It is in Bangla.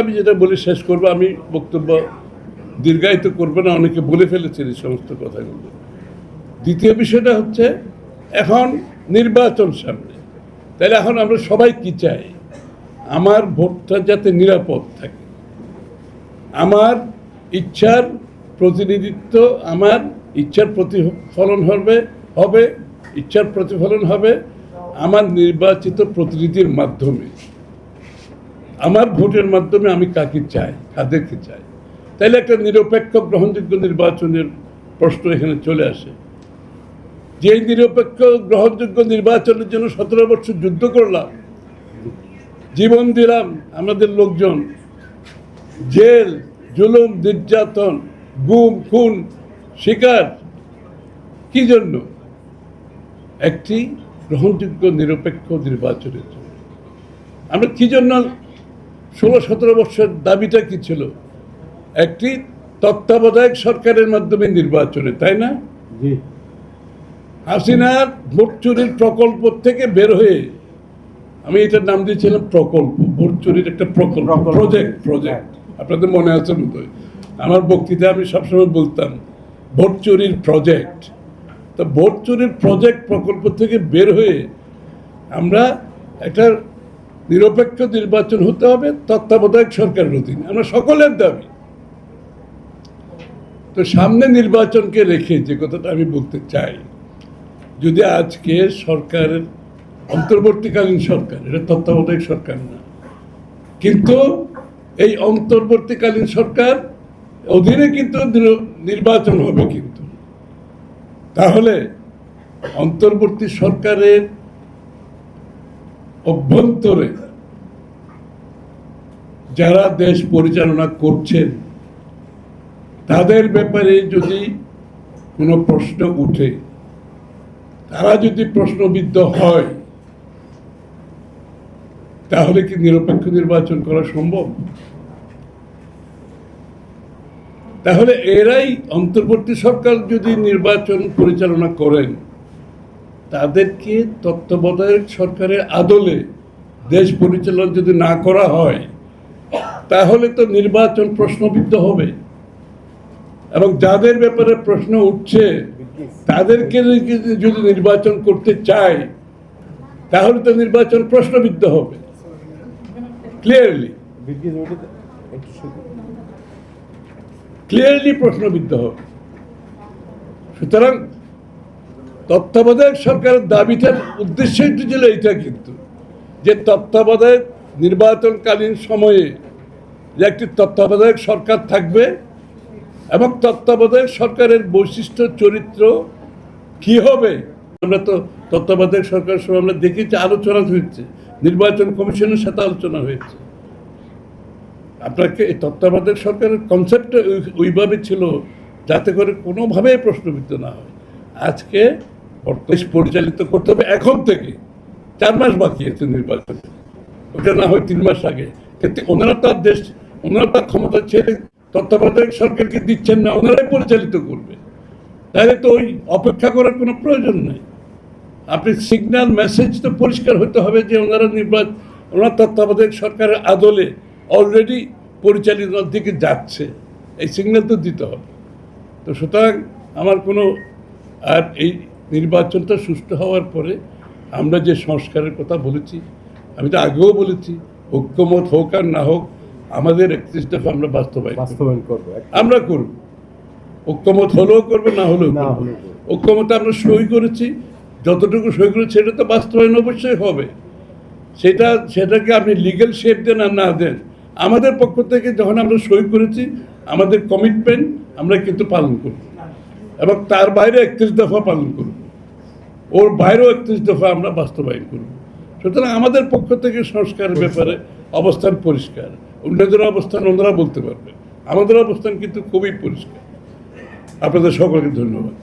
আমি যেটা বলে শেষ করবো, আমি বক্তব্য দীর্ঘায়িত করবো না, অনেকে বলে ফেলেছেন এই সমস্ত কথাগুলো। দ্বিতীয় বিষয়টা হচ্ছে এখন নির্বাচন সামনে, তাহলে এখন আমরা সবাই কি চাই? আমার ভোটটা যাতে নিরাপদ থাকে, আমার ইচ্ছার প্রতিনিধিত্ব, আমার ইচ্ছার প্রতিফলন হবে ইচ্ছার প্রতিফলন হবে আমার নির্বাচিত প্রতিনিধির মাধ্যমে, আমার ভোটের মাধ্যমে আমি কাকে চাই, কাদেরকে চাই। তাইলে একটা নিরপেক্ষ গ্রহণযোগ্য নির্বাচনের প্রশ্ন এখানে চলে আসে। যে নিরপেক্ষ গ্রহণযোগ্য নির্বাচনের জন্য 17 বছর যুদ্ধ করলাম, জীবন দিলাম, আমাদের লোকজন জেল, জুলুম, নির্যাতন, গুম, খুন শিকার, কি জন্য? একটি গ্রহণযোগ্য নিরপেক্ষ নির্বাচনের জন্য। আমরা কি জন্য 16-17 বছর দাবিটা কি ছিল? একটি তত্ত্বাবধায়ক সরকারের মাধ্যমে নির্বাচনে, তাই না? হাসিনার ভোট চুরির প্রকল্প থেকে বের হয়ে, আমি এটার নাম দিয়েছিলাম প্রকল্প, ভোট চুরির একটা প্রকল্প, প্রজেক্ট। আপনাদের মনে আছে বোধহয়, আমার বক্তৃতা আমি সবসময় বলতাম ভোট চুরির প্রজেক্ট। তো ভোট চুরির প্রকল্প থেকে বের হয়ে আমরা একটা নিরপেক্ষ নির্বাচন হতে হবে তত্ত্বাবধায়ক সরকারের অধীনে, আমরা সকলের দাবি। তো সামনে নির্বাচনকে রেখে যে কথাটা আমি বলতে চাই, যদি আজকে সরকারের অন্তর্বর্তীকালীন সরকার, এটা তত্ত্বাবধায়ক সরকার না, কিন্তু এই অন্তর্বর্তীকালীন সরকার অধীনে কিন্তু নির্বাচন হবে, কিন্তু তাহলে অন্তর্বর্তী সরকারের অভ্যন্তরে যারা দেশ পরিচালনা করছেন তাদের ব্যাপারে যদি কোনো প্রশ্ন উঠে, তারা যদি প্রশ্নবিদ্ধ হয়, তাহলে কি নিরপেক্ষ নির্বাচন করা সম্ভব? তাহলে এরাই অন্তর্বর্তী সরকার যদি নির্বাচন পরিচালনা করেন, তাদেরকে তত্ত্বাবধায়ক সরকারের আদলে দেশ পরিচালনা যদি না করা হয়, তাহলে তো নির্বাচন প্রশ্নবিদ্ধ হবে। এবং যাদের ব্যাপারে প্রশ্ন উঠছে তাদেরকে যদি নির্বাচন করতে চায়, তাহলে তো নির্বাচন প্রশ্নবিদ্ধ হবে, ক্লিয়ারলি প্রশ্নবিদ্ধ হবে। সুতরাং তত্ত্বাবধায়ক সরকারের দাবিটার উদ্দেশ্যই ছিল এইটা, কিন্তু যে তত্ত্বাবধায়ক নির্বাচনকালীন সময়ে যে একটি তত্ত্বাবধায়ক সরকার থাকবে এবং তত্ত্বাবধায়ক সরকারের বৈশিষ্ট্য চরিত্র কি হবে। আমরা তো তত্ত্বাবধায়ক সরকারের সময় আমরা দেখেছি আলোচনা হয়েছে, নির্বাচন কমিশনের সাথে আলোচনা হয়েছে। আপনাকে এই তত্ত্বাবধায়ক সরকারের কনসেপ্টটা ওইভাবে ছিল যাতে করে কোনোভাবেই প্রশ্নবিদ্ধ না হয়। আজকে দেশ পরিচালিত করতে হবে এখন থেকে, 4 মাস বাকি আছে নির্বাচন, ওটা না হয় 3 মাস আগে। কিন্তু ওনারা তার ক্ষমতা ছেড়ে তত্ত্বাবধায়ক সরকারকে দিচ্ছেন না, ওনারাই পরিচালিত করবে। তাহলে তো ওই অপেক্ষা করার কোনো প্রয়োজন নেই। আপনি সিগন্যাল মেসেজ তো পরিষ্কার হতে হবে যে ওনার তত্ত্বাবধায়ক সরকারের আদলে অলরেডি পরিচালিত দিকে যাচ্ছে, এই সিগন্যাল তো দিতে হবে। তো সুতরাং আমার কোনো, আর এই নির্বাচনটা সুষ্ঠু হওয়ার পরে আমরা যে সংস্কারের কথা বলেছি, আমি তো আগেও বলেছি, ঐক্যমত হোক আর না হোক, আমাদের 31 দফা আমরা বাস্তবায়ন করবো, আমরা করব। ঐক্যমত হলেও করবো, না হলেও করবো। ঐক্যমতে আমরা সই করেছি, যতটুকু সই করেছি সেটা তো বাস্তবায়ন অবশ্যই হবে। সেটাকে আপনি লিগ্যাল শেপ দেন আর না দেন, আমাদের পক্ষ থেকে যখন আমরা সই করেছি, আমাদের কমিটমেন্ট আমরা কিন্তু পালন করব, এবং তার বাইরে 31 দফা পালন করব, ওর বাইরেও 31 দফা আমরা বাস্তবায়ন করব। সুতরাং আমাদের পক্ষ থেকে সংস্কারের ব্যাপারে অবস্থান পরিষ্কার। অন্যদের অবস্থান ওনারা বলতে পারবে, আমাদের অবস্থান কিন্তু খুবই পরিষ্কার। আপনাদের সকলকে ধন্যবাদ।